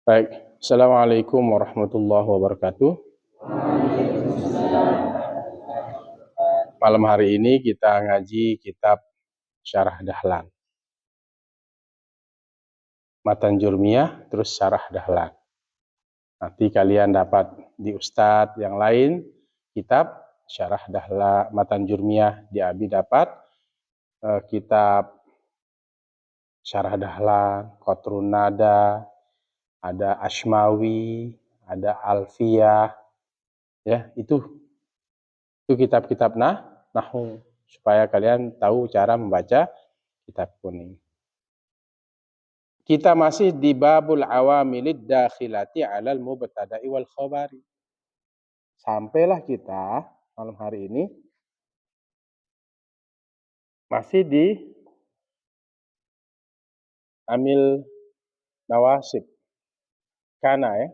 Baik, Assalamualaikum warahmatullahi wabarakatuh. Malam hari ini kita ngaji kitab Syarah Dahlan. Matan Jurmiyah, terus Syarah Dahlan. Nanti kalian dapat di Ustadz yang lain, kitab Syarah Dahlan, Matan Jurmiyah. Di Abi dapat kitab Syarah Dahlan, Qatrun Nada, ada Ashmawi, ada Alfiyah. Ya, itu kitab-kitab nahwu supaya kalian tahu cara membaca kitab kuning. Kita masih di babul awamilid dakhilati alal mubtada'i wal khabari. Sampailah kita malam hari ini masih di amil nawasib. Kana ya.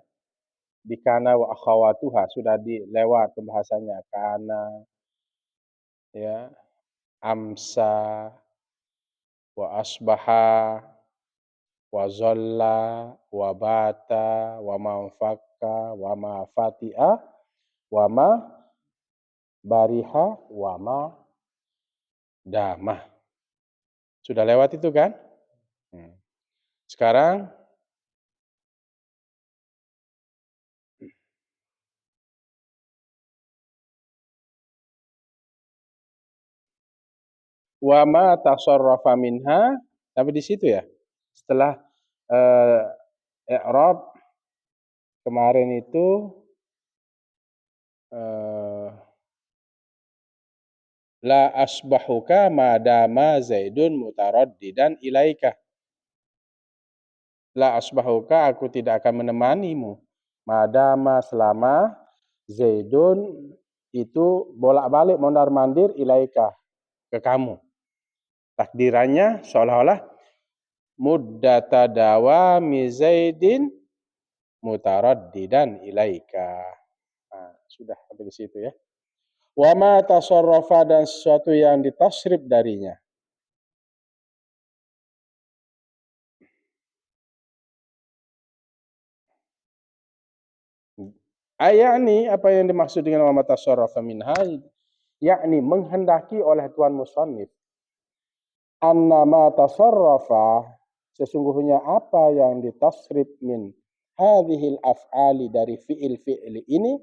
Di kana wa akhawatuha sudah dilewat pembahasannya. Kana ya, amsa wa asbaha wa zalla wa bata wa manfakka wa ma fati'a wa ma bariha wa ma damah. Sudah lewat itu kan? Sekarang wa ma tasarrafa minha, tapi di situ ya. Setelah i'rab kemarin itu la asbahuka madama zaidun mutaraddidan ilaika. La asbahuka, aku tidak akan menemanimu madama, selama zaidun itu bolak-balik mondar-mandir ilaika, ke kamu. Takdirannya seolah-olah muddata dawami zaidin mutaraddidan ilaika. Nah, sudah sampai di situ ya. Wa ma tasarrafa, dan sesuatu yang ditasrif darinya. Ayani, apa yang dimaksud dengan wa ma tasarrafa minha, yakni menghendaki oleh tuan musannif annama tasarrafa, sesungguhnya apa yang ditasrif min hadhil af'ali, dari fi'il-fi'il ini,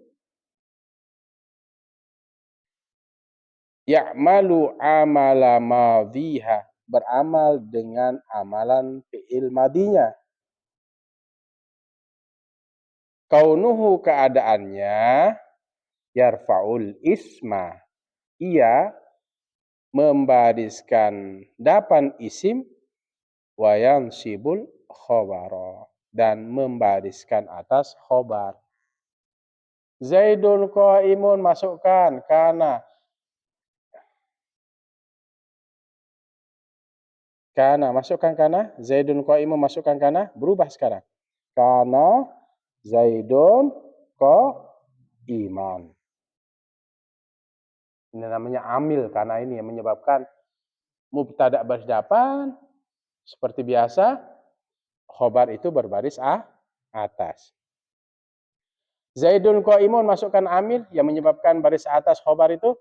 ya'malu amala madhiha, beramal dengan amalan fi'il madinya. Kaunuhu, keadaannya, yarfa'ul isma, ia membariskan dapan isim, wa yansibul khobaro, dan membariskan atas khobar. Zaidun qaimun, masukkan kana. Kana, masukkan kana. Zaidun qaimun, masukkan kana. Berubah sekarang. Kana Zaidun qaiman. Ini namanya amil, karena ini yang menyebabkan mubtada baris depan seperti biasa, khobar itu berbaris atas. Zaidun qaimun, masukkan amil yang menyebabkan baris atas khobar itu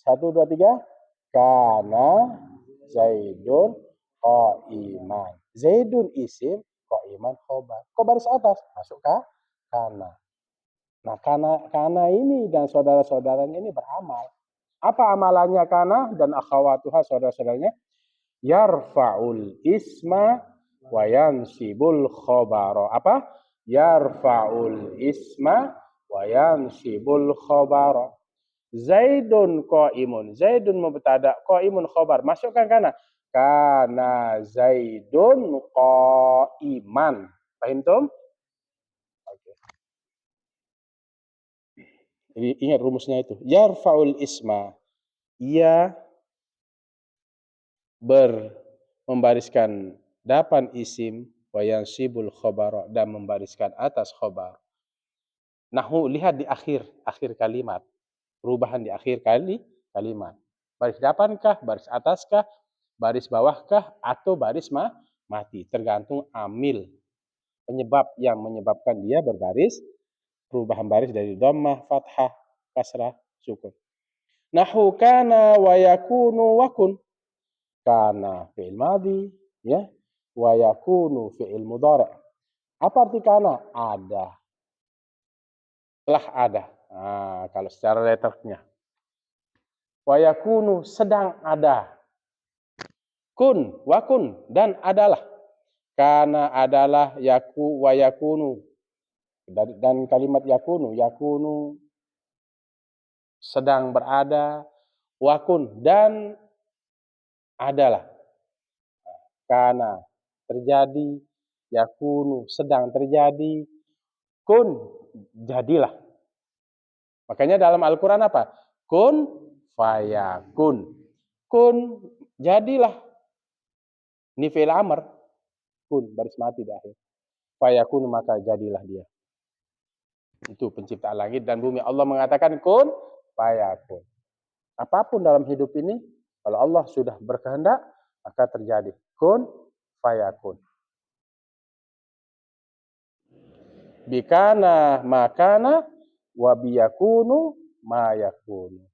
1, 2, 3. Kana Zaidun qaiman. Zaidun isim, qaiman khobar. Kok baris atas? Masukkan kana. Nah, kana ini dan saudara-saudaranya ini beramal. Apa amalannya kana dan akhawatuha, saudara-saudaranya? Yarfa'ul isma wa yansibul khobaro. Apa? Yarfa'ul isma wa yansibul khobaro. Zaidun qaimun. Zaidun mubtada, qaimun khobar. Masukkan kana. Kana Zaidun qaiman. Paham tum? Oke. Ingat rumusnya itu. Yarfa'ul isma. Ia membariskan dapan isim, wa yansibul khobar, dan membariskan atas khobar. Nahwu, lihat di akhir kalimat. Perubahan di akhir kalimat. Baris depankah, baris ataskah, baris bawahkah, atau baris mati. Tergantung amil. penyebab yang menyebabkan dia berbaris, perubahan baris dari dhammah, fathah, kasrah, sukun. Nahu kana wa yakunu wa kun. Kana fi'il madhi, ya. Wa yakunu fi'il mudhari'. Apa arti kana? Ada. Telah ada. Nah, kalau secara letternya. Wa yakunu sedang ada. Kun, wa kun, dan adalah. Kana adalah, yaku wa yakunu. Dan kalimat yakunu, yakunu sedang berada, wa kun, dan adalah. Kana terjadi, yakunu sedang terjadi, kun jadilah. Makanya dalam Al-Quran apa? Kun fayakun. Kun jadilah. Ini fi'il amr. Kun baris mati di akhir. Fayakun maka jadilah dia. Itu penciptaan langit dan bumi. Allah mengatakan kun fayakun. Apapun dalam hidup ini, kalau Allah sudah berkehendak, maka terjadi. Kun fayakun. Bikana makana wa biyakunu ma yakunu.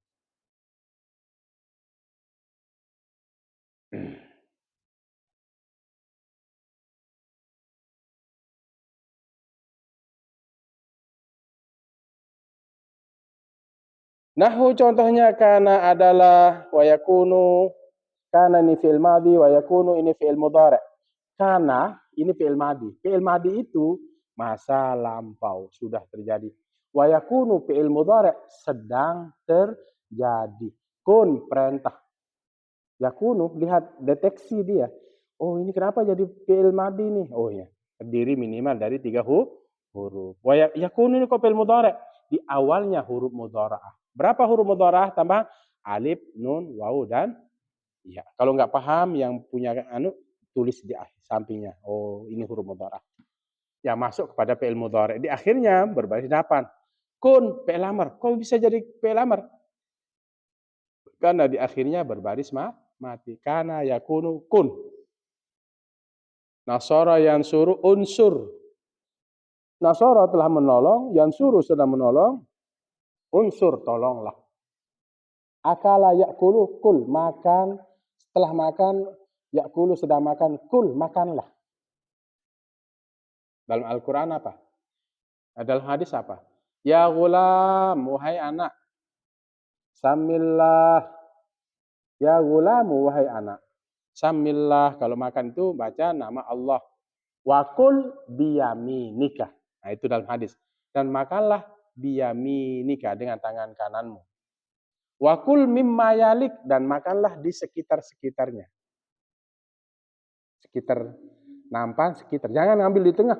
Nahu contohnya kana adalah, wa yakunu, kana ini fi'il madhi, wa yakunu ini fi'il mudhari'. Kana ini fi'il madhi. Fi'il madhi itu masa lampau sudah terjadi. Wa yakunu fi'il mudhari' sedang terjadi. Kun perintah. Yakunu, lihat deteksi dia. Oh, ini kenapa jadi fi'il madhi nih? Oh ya, terdiri minimal dari 3 huruf. Wa yakunu ini kok fi'il mudhari'? Di awalnya huruf mudhara'ah. Berapa huruf mudhara'ah? Tambah alif, nun, waw, dan ya. Kalau nggak paham yang punya tulis di sampingnya. Oh, ini huruf mudhara'ah. Ya, masuk kepada fi'il mudhari'. Di akhirnya berbaris dapan. Kun, fi'il amr. Kok bisa jadi fi'il amr? Karena di akhirnya berbaris mati. Kana yakunu kun. Nasara yansuru unsur. Nasara telah menolong, yansuru sedang menolong, unsur tolonglah. Akala yakulu kul, makan, setelah makan, yakulu sedang makan, kul makanlah. Dalam Al-Quran apa? Dalam hadis apa? Ya gulam, wahai anak. Samillah. Ya gulam, wahai anak. Samillah, kalau makan itu baca nama Allah. Wakul biyaminika. Nah, itu dalam hadis. Dan makanlah biyaminika dengan tangan kananmu. Wakul mimma yalik, dan makanlah di sekitar-sekitarnya. Sekitar nampan, sekitar. Jangan ngambil di tengah.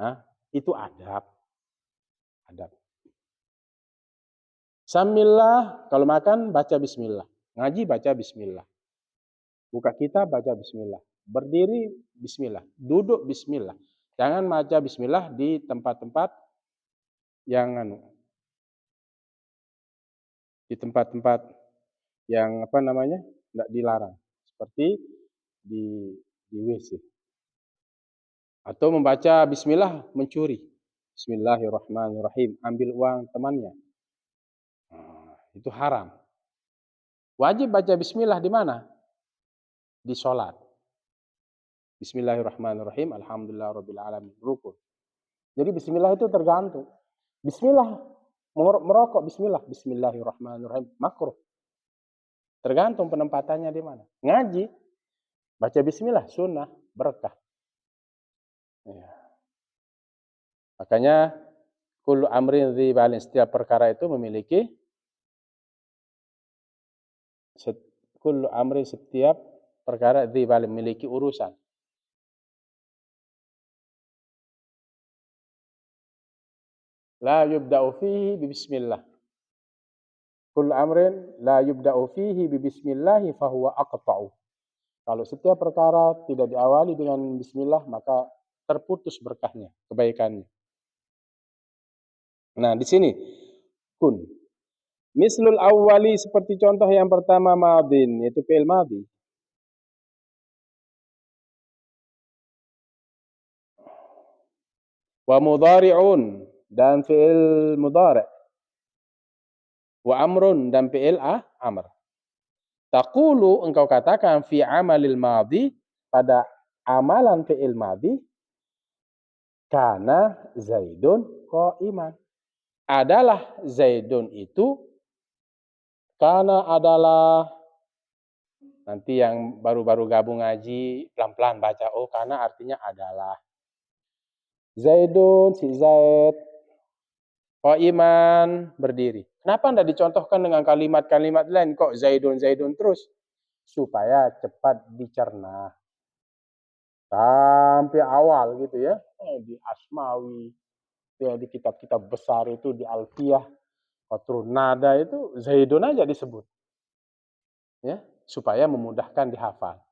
Nah, itu adab. Adab. Samillah, kalau makan baca bismillah. Ngaji baca bismillah. Buka kitab baca bismillah. Berdiri bismillah. Duduk bismillah. Jangan baca bismillah di tempat-tempat yang di tempat-tempat yang tidak dilarang, seperti di WC. Atau membaca bismillah mencuri. Bismillahirrahmanirrahim, ambil uang temannya. Nah, itu haram. Wajib baca bismillah di mana? Di sholat. Bismillahirrahmanirrahim, alhamdulillahirabbil alamin, rukun. Jadi bismillah itu tergantung. Bismillah, merokok bismillah, bismillahirrahmanirrahim, makruh. Tergantung penempatannya di mana. Ngaji, baca bismillah, sunnah, berkah. Ya. Makanya kullu amrin dzi balin, setiap perkara itu memiliki kullu amrin, setiap perkara dzi balin memiliki urusan. La yubda'u fihi bismillah. Kullu amrin la yubda'u fihi bismillah fahuwa aqta'u. Kalau setiap perkara tidak diawali dengan bismillah, maka terputus berkahnya, kebaikannya. Nah, di sini kun. Mislul awwali, seperti contoh yang pertama madin, yaitu fi'il madhi. Wa mudhari'un dan fi'il mudhari'. Wa amrun dan fi'il amr. Taqulu engkau katakan fi amalil madhi pada amalan fi'il madhi kana Zaidun qa'iman. Adalah Zaidun itu kana adalah nanti yang baru-baru gabung ngaji pelan-pelan baca oh kana artinya adalah. Zaidun si Zaid qa'iman berdiri. Kenapa tidak dicontohkan dengan kalimat-kalimat lain kok Zaidun Zaidun terus? Supaya cepat dicerna. Sampai awal gitu ya. Di Asmawi, ya di kitab-kitab besar itu di Alfiyah, Qatrun Nada itu Zaidun aja disebut. Ya, supaya memudahkan dihafal.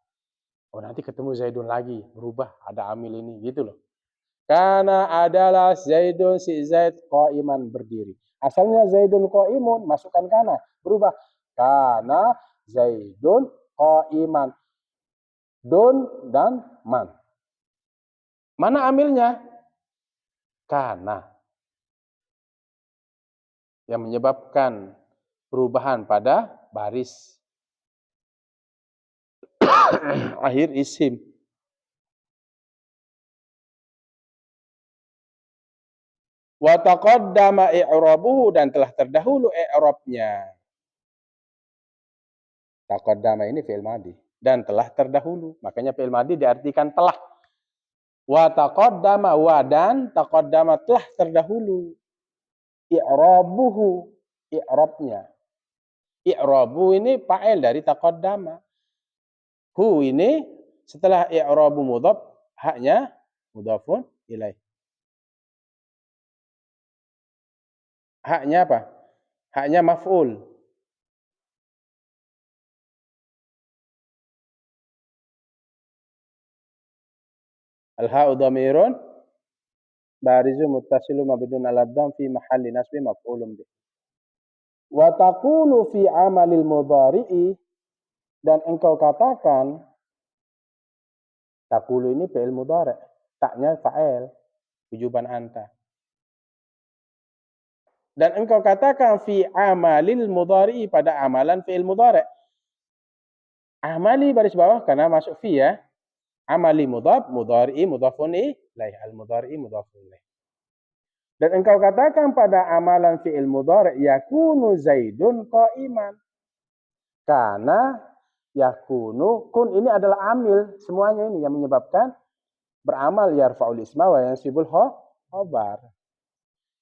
Oh nanti ketemu Zaidun lagi, berubah ada amil ini gitu loh. Karena adalah Zaidun si Zaid qa'iman berdiri. Asalnya Zaidun qa'imun, masukkan kana, berubah. Karena Zaidun qa'iman. Dun dan man. Mana amilnya? Kana. Yang menyebabkan perubahan pada baris akhir isim. Wa taqaddama i'rabuhu dan telah terdahulu i'rabnya. Taqaddama ini fi'il madhi dan telah terdahulu. Makanya fi'il madhi diartikan telah. Wa taqaddama wa dan taqaddama telah terdahulu. I'rabuhu i'rabnya. I'rabu ini fa'il dari taqaddama. Hu ini setelah i'rabu mudhaf haknya mudhafun ilaih. Haknya apa? Haknya maf'ul. Al-ha'u dhamirun barizu muttasilu mabdun 'ala dhamm fi mahalli nasbi maf'ulun bih. Wa taqulu fi amalil mudhari'i dan engkau katakan taqulu ini fi'il mudhari', taknya fa'il, wujuban anta. Dan engkau katakan fi amalil mudhari'i pada amalan fi'il mudhari'. Amali baris bawah karena masuk fi ya. Amali mudhaf, mudhari'i mudhafun ilaih, al mudhari'i mudhafun ilaih. Dan engkau katakan pada amalan fi'il mudhari' yakunu Zaidun qa'iman. Karena yakunu kun ini adalah amil semuanya ini yang menyebabkan beramal yarfa'ul isma wa yansibul khabar.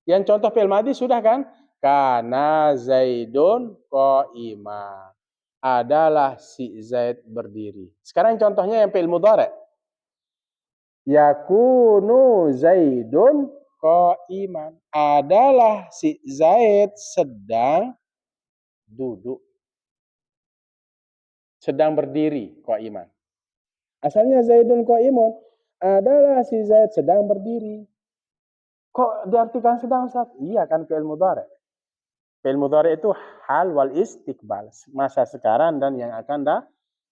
Yang contoh fi'il madhi sudah kan? Kana Zaidun qa'iman. Adalah si Zaid berdiri. Sekarang contohnya yang fi'il mudhari'. Yakunu Zaidun qa'iman. Adalah si Zaid sedang duduk. Sedang berdiri, qa'iman. Asalnya Zaidun qa'imun. Adalah si Zaid sedang berdiri. Kok diartikan sedang Ustaz? Iya kan fi'il mudhari'. Fi'il mudhari' itu hal wal istiqbal, masa sekarang dan yang akan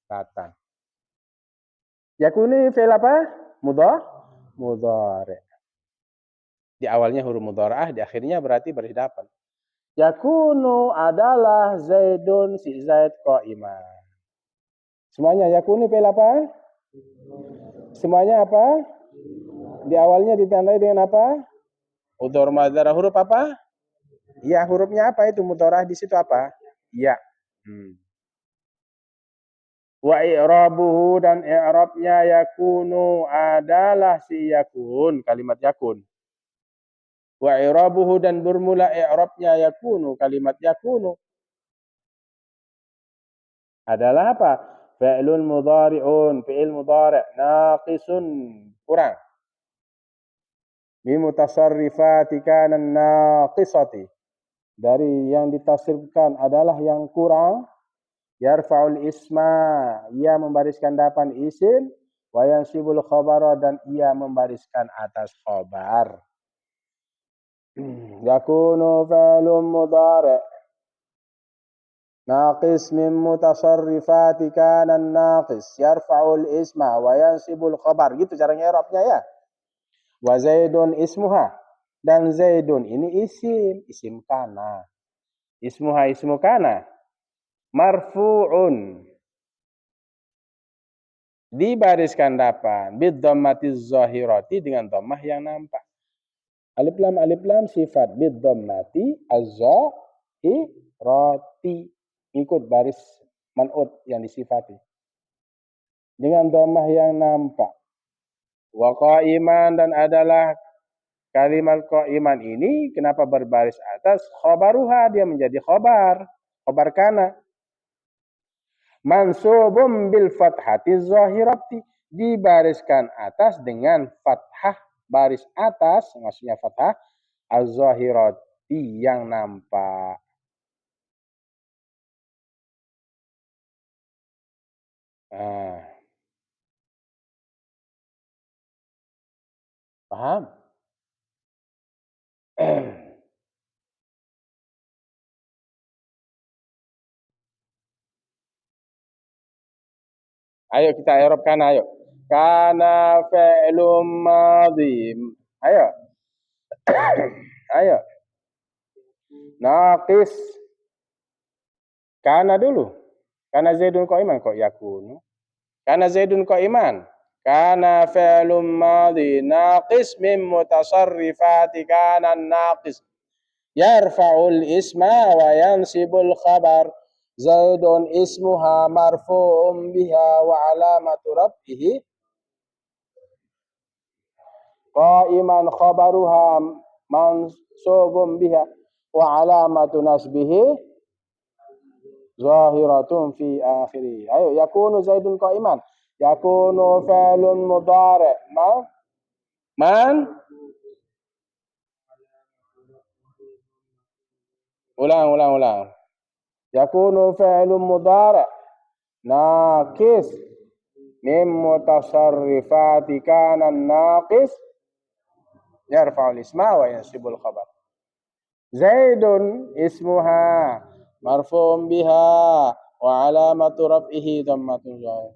datang. Yakuni fi'il apa? Mudhari'. Di awalnya huruf mudhara'ah, di akhirnya berarti berhidapan. Yakunu adalah Zaidun si Zaid qa'iman. Semuanya yakunu fi'il apa? Semuanya apa? Di awalnya ditandai dengan apa? Udhur madzara huruf apa? Ya, hurufnya apa itu mudharah di situ apa? Ya. Wa i'rabuhu dan i'rabnya yakunu adalah si yakun, kalimat yakun. Wa i'rabuhu dan bermula i'rabnya yakunu, kalimat yakunu. Adalah apa? Fi'lun mudhari'un, fi'il mudhari' naqisun, kurang. Bimutasarrifati kana naqisati. Dari yang ditasrifkan adalah yang kurang. Yarfa'ul isma, ia membariskan depan isim. Wa yansibul khabara dan ia membariskan atas khabar. Yakunu fi'lun mudhari' naqis min mutasarrifati kana naqis. Yarfa'ul isma wa yansibul khabar. Gitu cara i'rabnya ya. Wa Zaidun ismuha. Dan Zaidun ini isim kana. Ismuha ismu kana. Marfu'un. Dibariskan depan. Bid dhammatiz zahirati dengan dhammah yang nampak. Alif lam sifat bid dhammati az-zahirati. Ikut baris man'ut yang disifati. Dengan dhammah yang nampak. Wa qa'iman dan adalah kalimat qa'iman ini kenapa berbaris atas? Khobaruha dia menjadi khobar kana. Mansubum bil fathati zahirati dibariskan atas dengan fathah baris atas maksudnya fathah az-zahirati yang nampak. Paham? Ayo kita i'rab kana ayo. Kana fi'lum madhi. Ayo. Ayo. Naqis. Kana dulu. Kana Zaidun qa'iman kok yakunu. Kana Zaidun qa'iman. Kana fi'lum madhi naqis min mutasarrifati kana naqis. Yarfa'ul isma wa yansibul khabar. Zaidun ismuha marfu'un biha wa alamatu raf'ihi qa'iman khabaruha mansubun biha wa alamatu nasbihi zahiratun fi akhirih. Ayo yakunu Zaidun qa'iman. Yakunu fi'lun mudhari' man ulang. Yakunu fi'lun mudhari' naqis min mutasarrifati kana naqis yarfa'ul isma wa yansibul khabar. Zaidun ismuha marfu'un biha wa alamatu raf'ihi dhammatun zahir.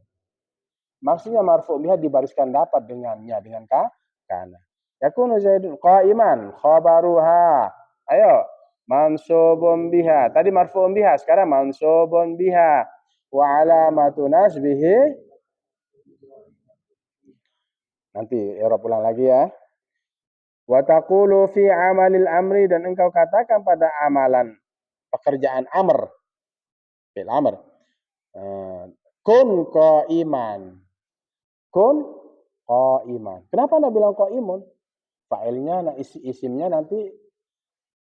Maksudnya marfu' biha dibariskan dapat dengannya dengan kana. Yakunu Zaidun qa'iman khabaruha. Ayo mansubun biha. Tadi marfu'un biha, sekarang mansubun biha wa alamatu nasbihi. Nanti i'rab ulang lagi ya. Wa taqulu fi amalil amri dan engkau katakan pada amalan pekerjaan amr. Fil amr. Kun qa'iman. Kun qa'iman. Kenapa Anda bilang qa'imun? Fa'ilnya isimnya nanti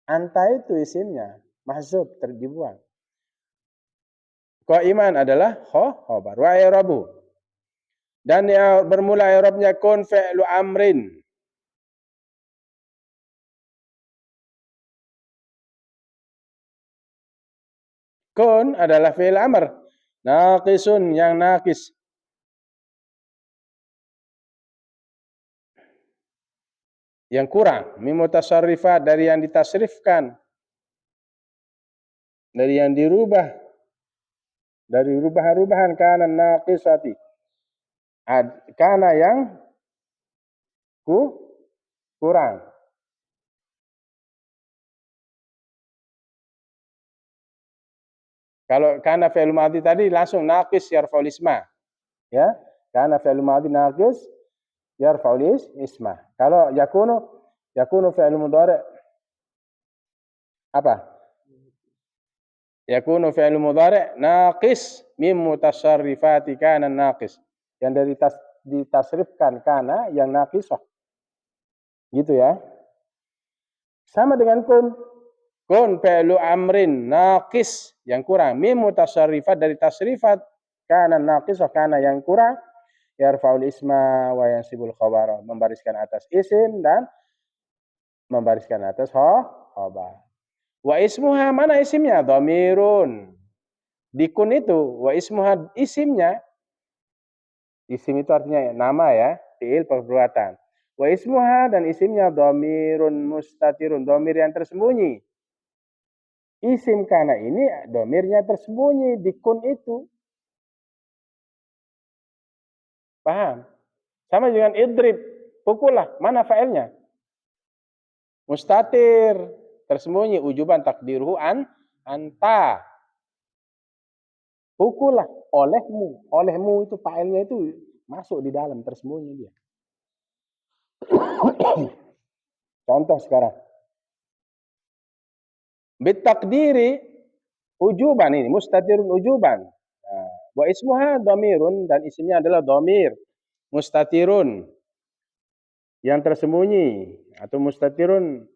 anta itu isimnya mahzub dibuang. Qa'iman adalah khabar wa i'rabu. Dan bermula i'rabnya kun fi'lu amrin. Kun adalah fi'il amr. Naqisun yang naqis. Yang kurang. Mimutasarrifat dari yang ditasrifkan. Dari yang dirubah. Dari rubahan-rubahan kana naqisati. Kana yang kurang. Kalau kana fi'il madhi tadi langsung naqis yarfa'ul isma. Ya, kana fi'il madhi naqis yarfa'ul isma. Kalau yakunu fi'il mudhari' apa? Yakunu fi'il mudhari' naqis min mutasarrifati kana naqis. Yang dari ditasrifkan kana yang naqisah. Gitu ya. Sama dengan kun. Kun fi'lu amrin naqis yang kurang. Mim mutasarrifat dari tasrifat kana naqisah kana yang kurang. Yarfa'ul isma wa yansibul khabara. Membariskan atas isim dan membariskan atas khabar. Wa ismuha mana isimnya? Dhamirun. Di kun itu wa ismuha isimnya. Isim itu artinya nama ya. Fi'il perbuatan. Wa ismuha dan isimnya dhamirun mustatirun. Dhamir yang tersembunyi. Isim kana ini domirnya tersembunyi di kun itu. Paham? Sama dengan idrib. Pukullah. Mana fa'ilnya? Mustatir. Tersembunyi. Ujuban takdiruhu anta. Pukullah. Olehmu. Olehmu itu fa'ilnya itu masuk di dalam. Tersembunyi dia. Contoh sekarang. Bitakdiri ujuban ini. Mustatirun ujuban. Wa ismuha dhamirun. Dan isimnya adalah dhamir. Mustatirun. Yang tersembunyi. Atau mustatirun.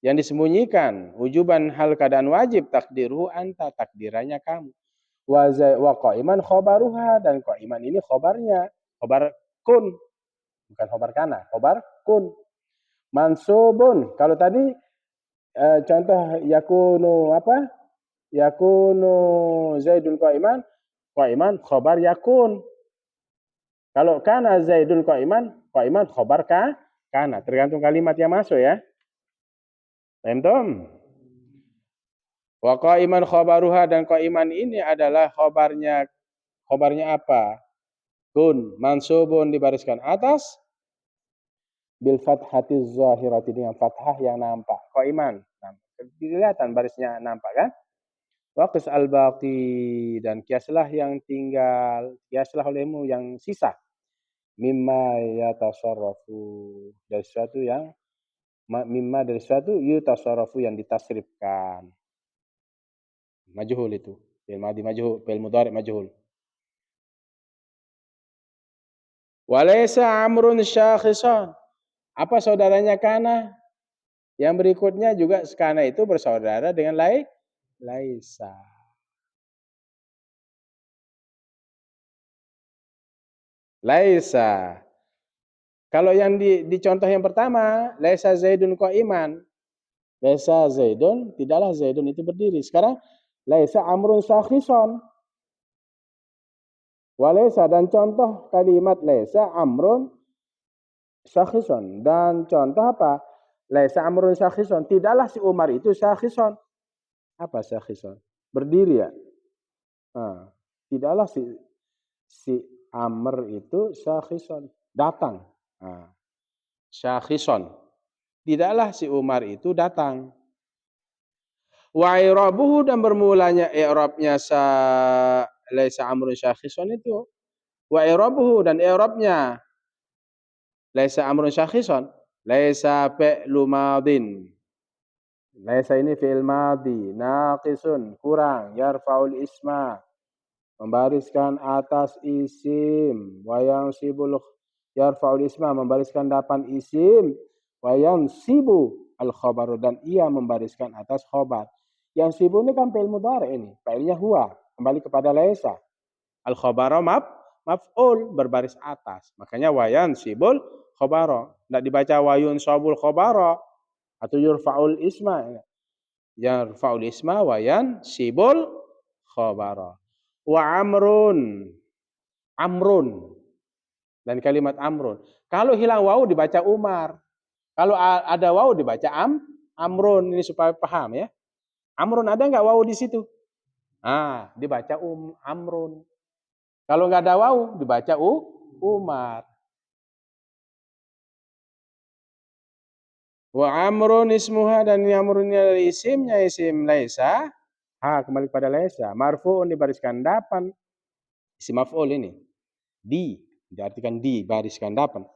Yang disembunyikan. Ujuban hal keadaan wajib. Takdiruhu anta. Takdirannya kamu. Wa qa'iman khobaruha. Dan qa'iman ini khobarnya. Khobar kun. Bukan khobar kana. Khobar kun. Mansubun. Kalau tadi contoh yakunu apa? Yakunu Zaidun qa'iman. Qa'iman khobar yakun. Kalau kana Zaidun qa'iman khobar kana. Tergantung kalimat yang masuk ya. Paham? Wa qa'iman khobaruha, dan qa'iman ini adalah khobarnya apa? Kun. Mansubun dibariskan atas. Bil fathatiz zahirati, dengan fathah yang nampak. Qa'iman. Kelihatan barisnya nampak kan? Waqis al-baqi, dan kiaslah yang tinggal, kiaslah olehmu yang sisa. Mimma yatasarrafu, dari sesuatu yang mimma dari sesuatu yutasarrafu yang ditasrifkan. Majhul itu. Fi'il madhi majhul, fi'il mudhari' majhul. Walaysa amrun syakhisan. Apa saudaranya kana? Yang berikutnya juga kana itu bersaudara dengan laisa. Laisa. Kalau yang di contoh yang pertama, laisa Zaidun qa'iman. Laisa Zaidun, tidaklah Zaidun itu berdiri. Sekarang laisa amrun syakhisan. Walaysa, dan contoh kalimat laisa amrun syakhisan. Dan contoh apa? Laisa amrun syakhisan. Tidaklah si Umar itu syakhisan. Apa syakhisan? Berdiri ya? Tidaklah si Amr itu syakhisan. Datang. Syakhisan. Tidaklah si Umar itu datang. Wa i'rabuhu, dan bermulanya i'rabnya laisa amrun syakhisan itu. Wa i'rabuhu, dan i'rabnya laisa amrun syakhisan. Laisa fi'lu madin. Laisa ini fi'il madhi. Naqisun, kurang. Yarfa'ul isma, membariskan atas isim. Wa yansibul yarfa'ul isma, membariskan depan isim. Wa yansibu al khobaru, dan ia membariskan atas khobar. Yang sibu ini kan fi'il mudhari' ini. Fa'ilnya huwa. Kembali kepada laisa. Al khobaru maf'ul, berbaris atas. Makanya wa yansibul khobaru. Tidak dibaca wa yunsabul khobaru. Atau yurfa'ul isma. Yarfa'ul isma wa yansibul khobaru. Wa amrun. Amrun. Dan kalimat amrun. Kalau hilang wawu dibaca Umar. Kalau ada wawu dibaca amrun. Ini supaya paham ya. Amrun ada nggak wawu di situ? Dibaca amrun. Kalau nggak ada wawu dibaca Umar. Wa amrun ismuha, dan amrunnya dari isimnya isim laisa. Kembali pada laisa. Marfu'un dibariskan depan. Isim maf'ul ini. Diartikan di, bariskan depan.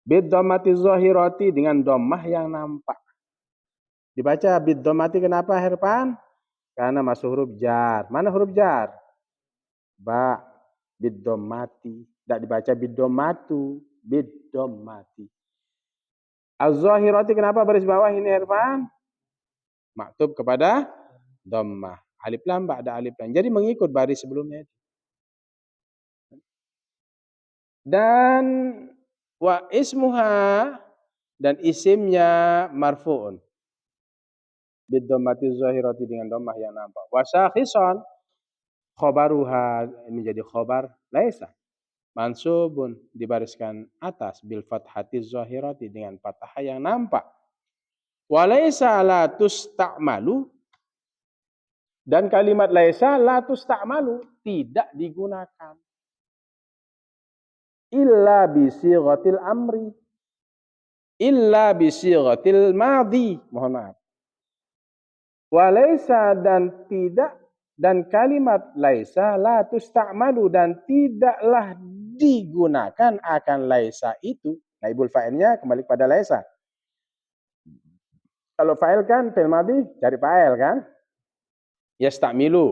Bid dhammati zahirati, dengan dhammah yang nampak. Dibaca bid dhammati, kenapa Herpan? Karena masuk huruf jar. Mana huruf jar? Ba. Bid dhammati. Tidak dibaca bid dhammatu. Bid dhammati. Az-zahirati, kenapa baris bawah ini Herpan? Maktub kepada dhammah. Alif lam ba'da alif lam. Jadi mengikut baris sebelumnya. Dan wa ismuha, dan isimnya marfu'un. Bid dhammati zahirati, dengan dhammah yang nampak. Wa syakhisan khobaruha, menjadi khobar laisa. Mansubun, dibariskan atas. Bil fathati zahirati, dengan fathah yang nampak. Wa laisa la tusta'malu, dan kalimat laisa la tusta'malu, tidak digunakan. Illa bi sighatil amri, illa bisighatil madhi. Mohon maaf. Walaisa dan tidak, dan kalimat laisa la tusta'malu dan tidaklah digunakan akan laisa itu. Naibul fa'ilnya kembali kepada laisa. Kalau fa'il kan fi'il madhi cari fa'il kan? Yasta'milu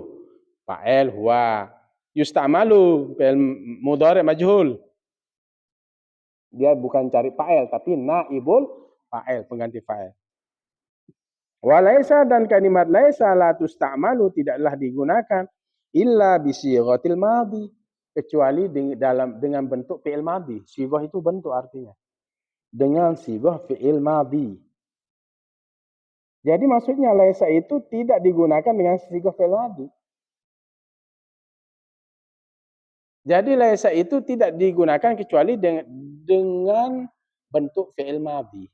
fa'il huwa. Yusta'malu fi'il mudhari' majhul. Dia bukan cari fa'il tapi naibul fa'il, pengganti fa'il. Walaisa dan kalimat laisa la tusta'malu tidaklah digunakan illa bisighatil madhi kecuali dengan bentuk fi'il madhi. Sighah itu bentuk artinya. Dengan sighah fi'il madhi. Jadi maksudnya laisa itu tidak digunakan dengan sighah fi'il madhi. Jadi laisa itu tidak digunakan kecuali dengan bentuk fi'il madhi.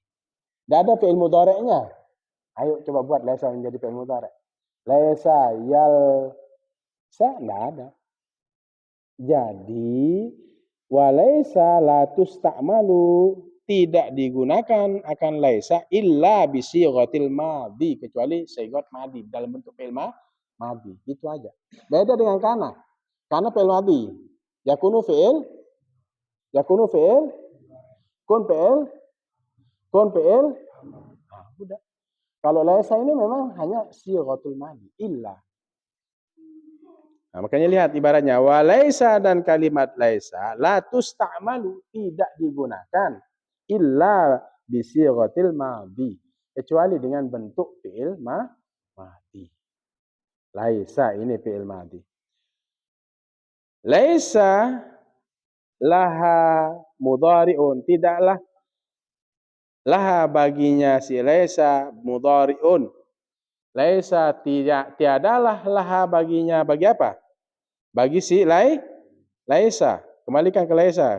Tidak ada fi'il mudhari'nya. Ayo coba buat laisa menjadi fi'il mudhari'. Laisa yalsa tidak ada. Jadi walaisa la tusta'malu tidak digunakan akan laisa illa bisighatil madhi kecuali sighat madhi dalam bentuk fi'il madhi. Itu aja. Beda dengan kana. Kana fi'il madhi. Yakunu fi'il kun fi'il. Nah, udah. Kalau laisa ini memang hanya sighatul madhi illa. Nah, makanya lihat ibaratnya walaisa dan kalimat laisa la tusta'malu tidak digunakan illa bisighatil madhi kecuali dengan bentuk fi'il madhi. Laisa ini fi'il madhi. Laisa laha mudhari'un tidaklah laha baginya si laisa mudhari'un. Laisa tiadalah laha baginya bagi apa? Bagi si laisa. Kembalikan ke laisa.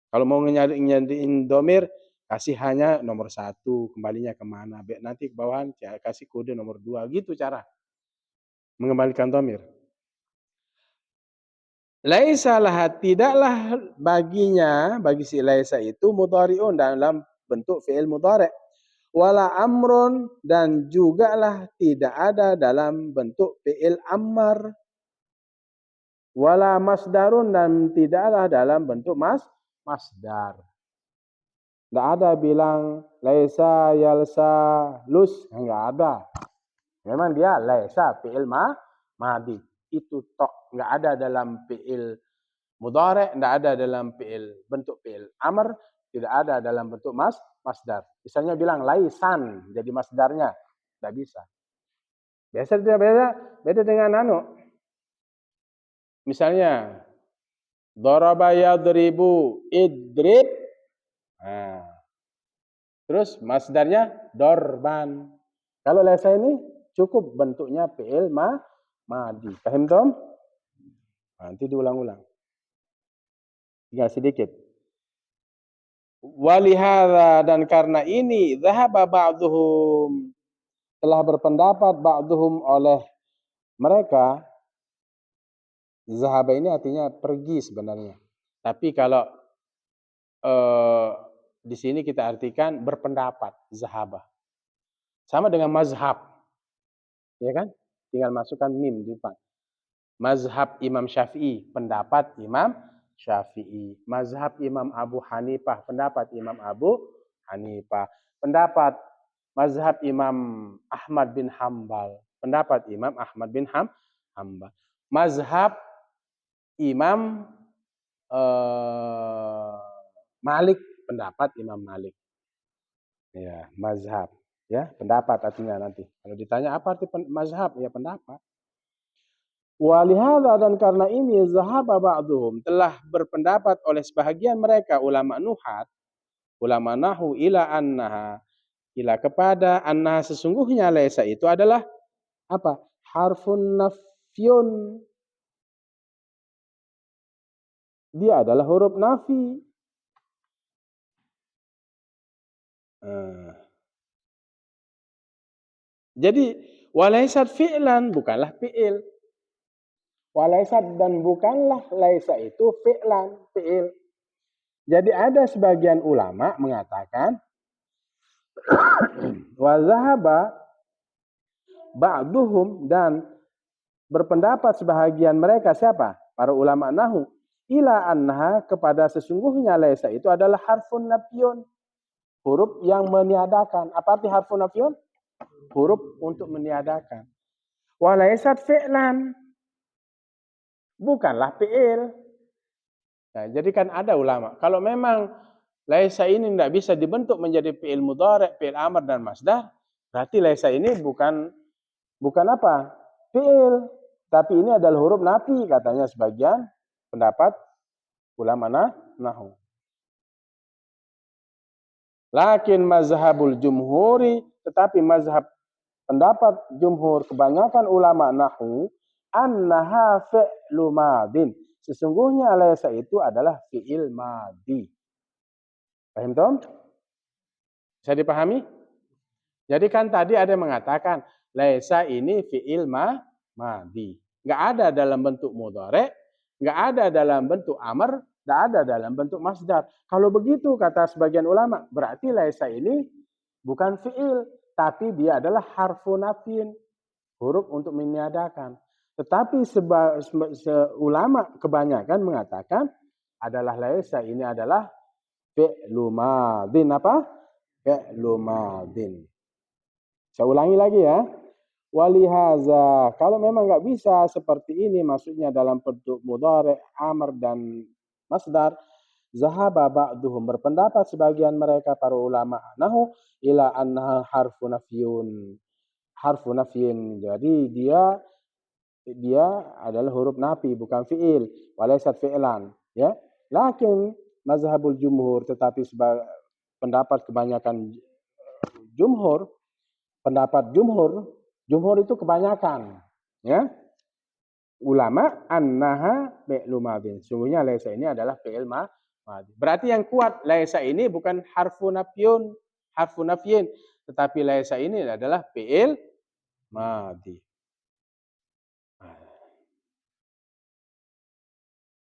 Kalau mau nyariin domir, kasih hanya nomor 1, kembalinya kemana. Nanti ke bawahan kasih kode nomor 2. Gitu cara mengembalikan domir. Laisa laha tidaklah baginya, bagi si laisa itu mudhari'un dalam bentuk fi'il mudhari'. Wala amrun dan juga lah tidak ada dalam bentuk fi'il ammar. Wala masdarun dan tidaklah dalam bentuk masdar. Tidak ada bilang laisa yalsa lus, enggak ada. Memang dia laisa fi'il madhi. Itu tok, enggak ada dalam fi'il mudhari', enggak ada dalam fi'il bentuk fi'il amr, tidak ada dalam bentuk masdar. Misalnya bilang laisan jadi masdarnya, enggak bisa. Biasa dia beda dengan misalnya daraba yadribu idrib. Nah, terus masdarnya dorban. Kalau laisa ini cukup bentuknya fi'il madhi. Paham Tom? Nanti diulang-ulang. Tinggal sedikit. Walihada dan karena ini dhahaba ba'duhum telah berpendapat ba'duhum oleh mereka. Zahaba ini artinya pergi sebenarnya. Tapi kalau di sini kita artikan berpendapat, zahaba. Sama dengan mazhab. Ya kan? Tinggal masukkan mim di depan. Mazhab Imam Syafi'i, pendapat Imam Syafi'i. Mazhab Imam Abu Hanifah, pendapat Imam Abu Hanifah. Pendapat mazhab Imam Ahmad bin Hambal, pendapat Imam Ahmad bin Hambal. Mazhab Imam Malik, pendapat Imam Malik. Ya, mazhab. Ya, pendapat artinya nanti. Kalau ditanya apa arti mazhab? Ya, pendapat. Walihada dan karena ini zahaba ba'duhum telah berpendapat oleh sebahagian mereka ulama nuhat, ulama nahu ila annaha ila kepada annaha sesungguhnya laisa itu adalah apa? Harfun nafyun. Dia adalah huruf nafi. Jadi walaisat fi'lan bukanlah fi'il. Walaisat dan bukanlah laisa itu fi'lan, fi'il. Jadi ada sebagian ulama mengatakan Wa zahaba ba'duhum, dan berpendapat sebahagian mereka, siapa? Para ulama nahu, ila anha, kepada sesungguhnya laisa itu adalah harfun nafyun, huruf yang meniadakan. Apa arti harfun nafyun? Huruf untuk meniadakan. Wa laisat fi'lan, bukanlah fi'il. Nah, jadi kan ada ulama, kalau memang laisa ini tidak bisa dibentuk menjadi fi'il mudhari', fi'il amr dan masdar, berarti laisa ini bukan apa? Fi'il. Tapi ini adalah huruf nafi, katanya sebagian pendapat ulama nahwu. Lakin mazhabul jumhuri, tetapi mazhab pendapat jumhur, kebanyakan ulama nahwu, annaha fi'lu madin, sesungguhnya laisa itu adalah fi'il madi. Paham Tom? Bisa dipahami? Jadi kan tadi ada yang mengatakan laisa ini fi'il madi. Enggak ada dalam bentuk mudhari', enggak ada dalam bentuk amr, enggak ada dalam bentuk masdar. Kalau begitu kata sebagian ulama, berarti laisa ini bukan fi'il, tapi dia adalah harfu nafyin, huruf untuk meniadakan. Tetapi ulama kebanyakan mengatakan adalah laisa ini adalah fi'lu madin. Apa? Fi'lu madin. Saya ulangi lagi ya. Walihaza, kalau memang nggak bisa seperti ini, maksudnya dalam bentuk mudhari', amr dan masdar, zahaba ba'duhum, berpendapat sebagian mereka para ulama nahu, ila annaha harfu nafyun. Harfu nafyin. Jadi dia adalah huruf nafi, bukan fi'il, walaysat fi'lan, ya. Lakin mazhabul jumhur, tetapi pendapat kebanyakan jumhur, pendapat jumhur itu kebanyakan, ya. Ulama annaha fi'lu madin. Sungguhnya laisa ini adalah fi'il madi. Berarti yang kuat laisa ini bukan harfu nafyin, tetapi laisa ini adalah fi'il madi.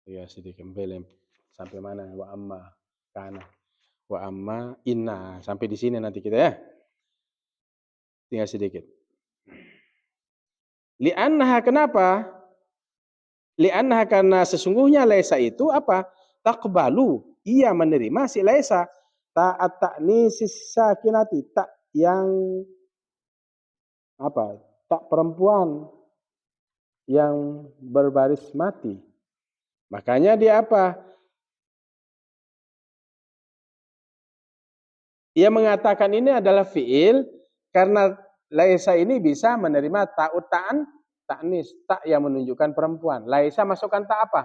Ya sedikit kembali sampai mana? Wa amma kana, wa amma inna, sampai di sini nanti kita ya. Tinggal sedikit. Li'annaha, kenapa? Li'annaha, karena sesungguhnya laisa itu apa? Taqbalu, ia menerima si laisa ta'at ta'nisis sakinati, tak yang apa? Tak perempuan yang berbaris mati. Makanya dia apa? Ia mengatakan ini adalah fi'il karena laisa ini bisa menerima ta'ut ta'nis, tak yang menunjukkan perempuan. Laisa masukkan tak apa?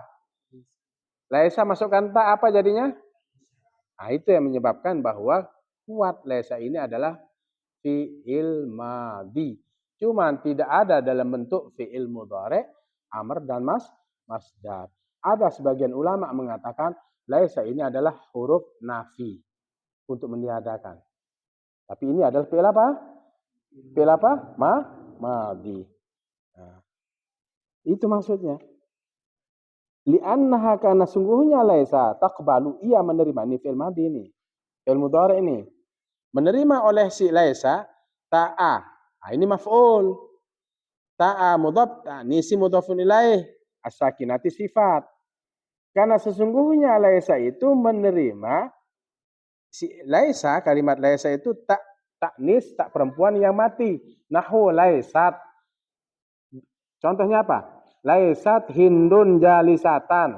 Laisa masukkan tak apa jadinya? Nah, itu yang menyebabkan bahwa kuat laisa ini adalah fi'il madi. Cuman tidak ada dalam bentuk fi'il mudhari', amr dan masdar. Ada sebagian ulama mengatakan laisa ini adalah huruf nafi untuk meniadakan. Tapi ini adalah fi'il apa? Fi'il apa? Madi. Nah, itu maksudnya. Li'annaha, karena sungguhnya laisa taqbalu, ia menerima, ini fi'il madi ini. Fi'il mudhari' ini. Menerima oleh si laisa ta'a. Nah, ini maf'ul. Ta'a mudhaf, ini si mudhafun ilaih. As-sakinati sifat. Karena sesungguhnya laisa itu menerima, si laisa, kalimat laisa itu tak taknis, tak perempuan yang mati. Nahu laisat. Contohnya apa? Laisat hindun jalisatan.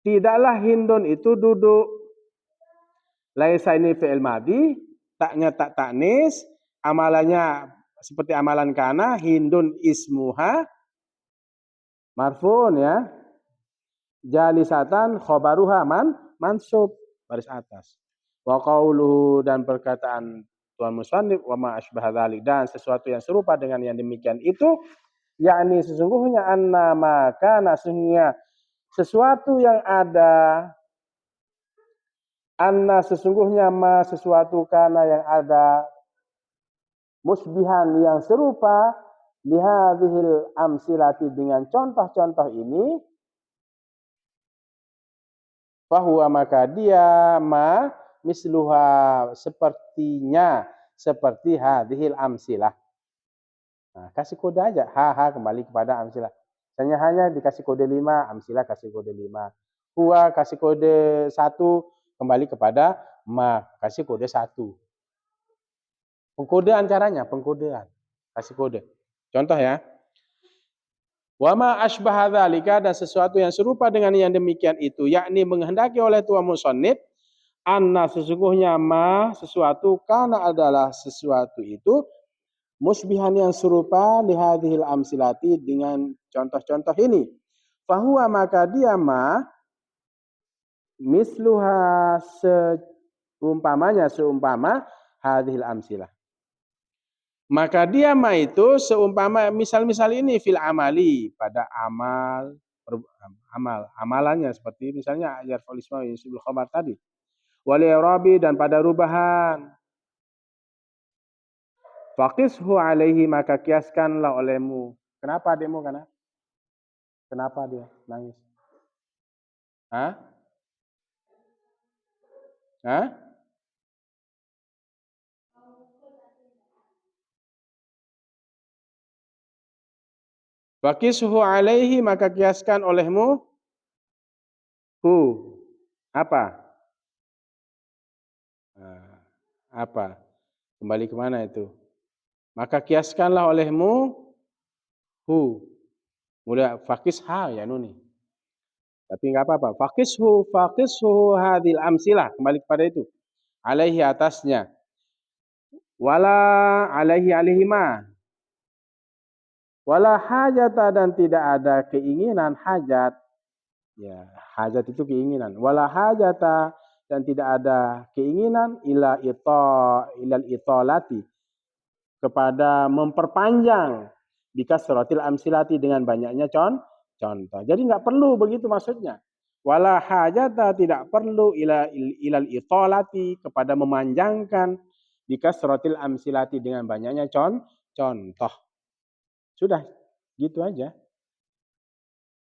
Tidaklah hindun itu duduk. Laisa ini fi'il madi, taknya tak taknis, amalannya seperti amalan kana, hindun ismuha, marfu'un ya. Jalisatan khobaruha mansub, baris atas. Wa qauluhu, dan perkataan Tuhan musannif, wa ma asbah dzalik, dan sesuatu yang serupa dengan yang demikian itu, yakni sesungguhnya anna ma kana, sesungguhnya sesuatu yang ada, anna sesungguhnya ma sesuatu kana yang ada, musbihan yang serupa, lihadhil amsilati, dengan contoh-contoh ini, bahwa maka dia ma misluha sepertinya seperti hadhil amsilah. Nah, kasih kode aja, ha kembali kepada amsilah. Hanya dikasih kode 5, amsilah kasih kode 5. Huwa kasih kode 1, kembali kepada ma, kasih kode 1. Pengkodean caranya, pengkodean. Kasih kode. Contoh ya. Wa ma asbaha dzalika, dan sesuatu yang serupa dengan yang demikian itu, yakni menghendaki oleh tua musannif anna sesungguhnya ma sesuatu kana adalah sesuatu itu musbihan yang serupa lihadhil amsilati dengan contoh-contoh ini. Fahuwa maka dia ma misluha seumpama hadhil amsilah. Maka dia ma itu seumpama misal-misal ini fil amali pada amalannya seperti misalnya yarfa'ul isma wa yunsibul khabar tadi. Wal i'rabi dan pada rubahan. Faqishu alaihi maka kiaskanlah olehmu. Kenapa adikmu kana? Kenapa dia nangis? Hah? Hah? Faqishu alaihi maka kiaskan olehmu hu. Apa? Nah, apa? Kembali ke mana itu? Maka kiaskanlah olehmu hu. Mulai faqis ha ya nuni. Tapi enggak apa-apa. Faqishu hadil amsilah. Kembali kepada itu. Alaihi atasnya. Wala alaihi ma. Wala hajata dan tidak ada keinginan hajat. Ya, hajat itu keinginan. Wala hajata dan tidak ada keinginan ilal italati kepada memperpanjang bikasratil amsilati dengan banyaknya contoh. Jadi enggak perlu begitu maksudnya. Wala hajata tidak perlu ilal italati kepada memanjangkan bikasratil amsilati dengan banyaknya contoh. Sudah gitu aja.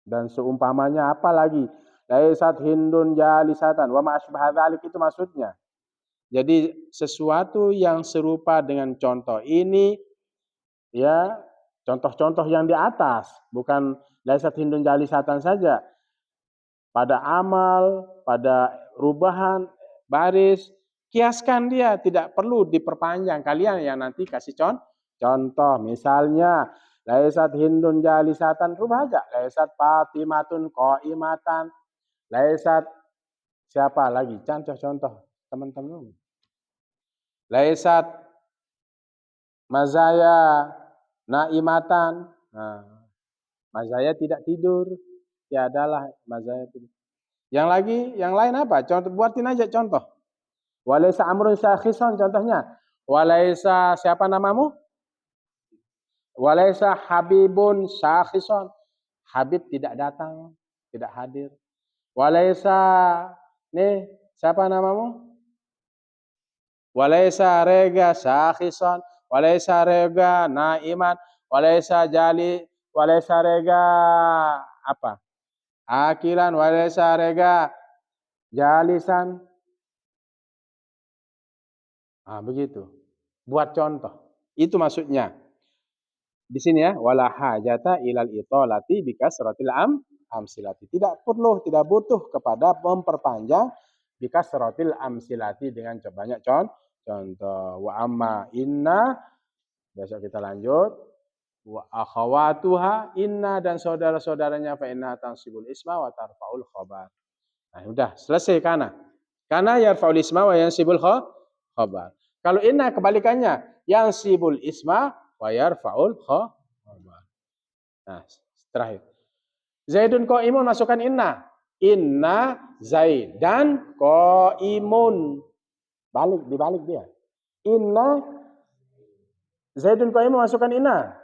Dan seumpamanya apa lagi? Laisat hindun jalisatan wa ma asbaha dzalik itu maksudnya. Jadi sesuatu yang serupa dengan contoh ini ya, contoh-contoh yang di atas, bukan laisat hindun jalisatan saja. Pada amal, pada rubahan, baris, kiaskan dia, tidak perlu diperpanjang. Kalian yang nanti kasih contoh. Misalnya, laisat hindun jalisatan, rubah aja. Laisat fatimatun qaimatan. Laisat siapa lagi? Contoh-contoh teman-teman. Laisat mazaya naimatan. Nah, mazaya tidak tidur. Tiadalah mazaya tidur. Yang lain apa? Contoh, buatin aja contoh. Walaisa amrun syakhisan contohnya. Walaisa siapa namamu? Walaisa habibun syakhisan. Habib tidak datang, tidak hadir. Walaisa nih siapa namamu? Walaisa rega syakhisan. Walaisa rega naiman. Walaisa rega apa? Akilan walaisa rega jalisan. Nah, begitu. Buat contoh. Itu maksudnya. Di sini ya, wala hajata ilal italati bikasratil amsilati. Tidak perlu, tidak butuh kepada memperpanjang bikasratil amsilati dengan banyak contoh. Wa amma inna, besok kita lanjut. Wa akhawatuha inna dan saudara-saudaranya fa inna tansibul isma wa tarfaul khabar. Nah, udah selesai kana. Kana yarfaul isma wa yansibul khabar. Kalau inna kebalikannya, yansibul isma wa yarfaul khabar. Nah, terakhir. Zaidun qaimun masukkan inna. Inna Zaidan qaimun. Dibalik dia. Inna Zaidun qaimun masukkan inna.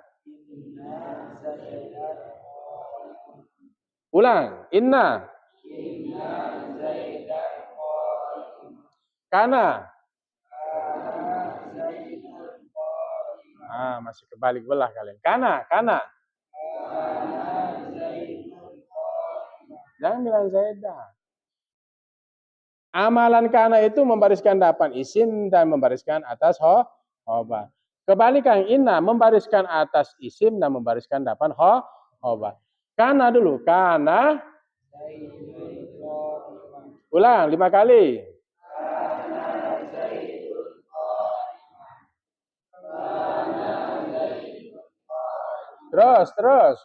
Ulang. Inna Zaidan qaimun. Kana masih kebalik belah kalian. Kana. Jangan bilang Zaidan. Amalan kana itu membariskan depan isim dan membariskan atas khobar. Kebalikan inna membariskan atas isim dan membariskan depan khobar. Kana dulu, kana. Ulang 5 kali. Terus.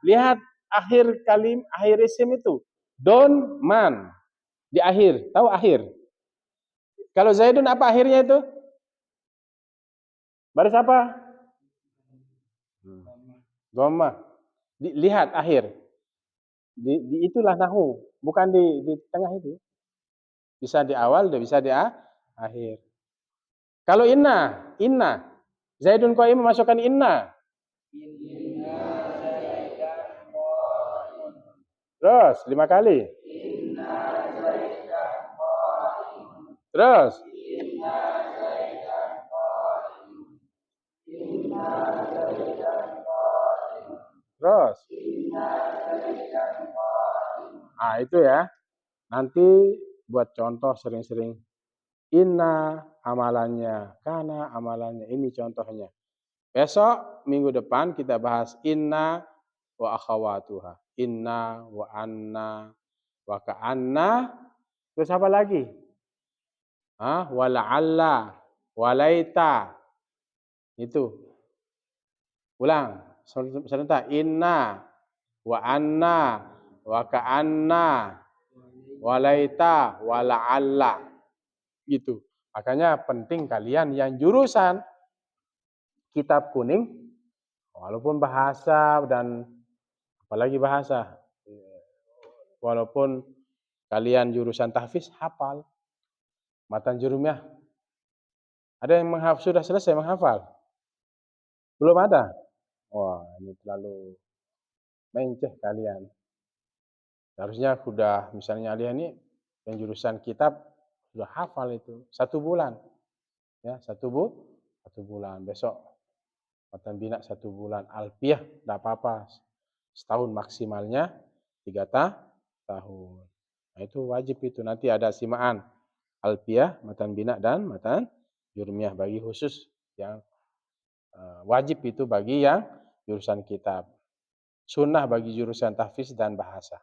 Lihat akhir isim itu. Don, man. Di akhir. Tahu akhir? Kalau Zaidun apa akhirnya itu? Baris apa? Goma. Lihat akhir. Itulah nahu. Bukan di tengah itu. Bisa di awal, bisa di akhir. Kalau inna. Zaidun qaim memasukkan inna. Terus 5 kali. Terus. Terus. Itu ya. Nanti buat contoh sering-sering. Inna amalannya, kana amalannya. Ini contohnya. Besok minggu depan kita bahas inna wa akhawatuha. Inna wa anna wa ka'anna. Terus apa lagi? Wa la'alla, wa laita. Itu. Ulang. Serentak. Inna wa anna wa ka'anna wa laita wa la'alla. Gitu. Makanya penting kalian yang jurusan kitab kuning, walaupun bahasa dan apalagi bahasa, walaupun kalian jurusan tahfiz, hafal. Matan jurumiyah. Ada yang sudah selesai menghafal? Belum ada? Wah, ini terlalu menceh kalian. Harusnya sudah, misalnya kalian ini yang jurusan kitab sudah hafal itu 1 bulan. Ya, 1 bulan. Besok matan bina 1 bulan. Alfiyah enggak apa-apa. Setahun maksimalnya 3 tahun. Nah, itu wajib itu. Nanti ada simaan alfiyah, matan bina dan matan jurmiyah bagi khusus yang wajib itu bagi yang jurusan kitab. Sunnah bagi jurusan tahfiz dan bahasa.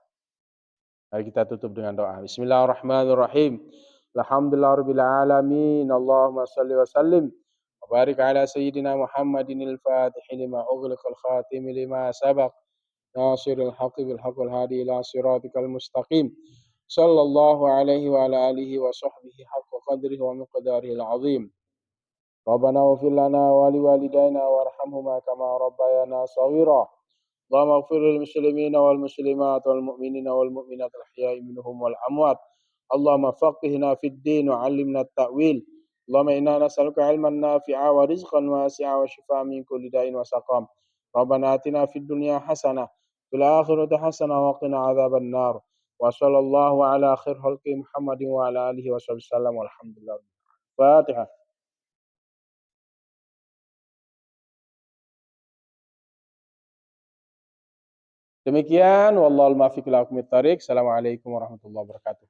Mari kita tutup dengan doa. Bismillahirrahmanirrahim. Alhamdulillahirabbil alamin. Allahumma shalli wa sallim wa barik ala sayyidina Muhammadinil fatih lima ughliqal khatim lima sabaq. Nasirul haqqi bil haqqil hadi ila siratikal mustaqim. Sallallahu alaihi wa ala alihi wa sahbihi haqqa qadrihi wa miqdarihil azim. Rabbana ighfir lana wa liwalidayna warhamhuma kama rabbayana shaghira. اللهم اغفر للمسلمين والمسلمات والمؤمنين والمؤمنات الأحياء منهم والأموات. اللهم فقهنا في الدين وعلمنا التأويل. اللهم إنا نسألك علما نافعا ورزقا واسعا وشفاء من كل داء وسقام. ربنا آتنا في الدنيا حسنة في الآخرة حسنة وقنا عذاب النار. وصلى الله على خير خلق محمد وعلى آله وصحبه وسلم والحمد لله. الفاتحة. Demikian wallahul muwaffiq ila aqwamit thoriq. Assalamualaikum warahmatullahi wabarakatuh.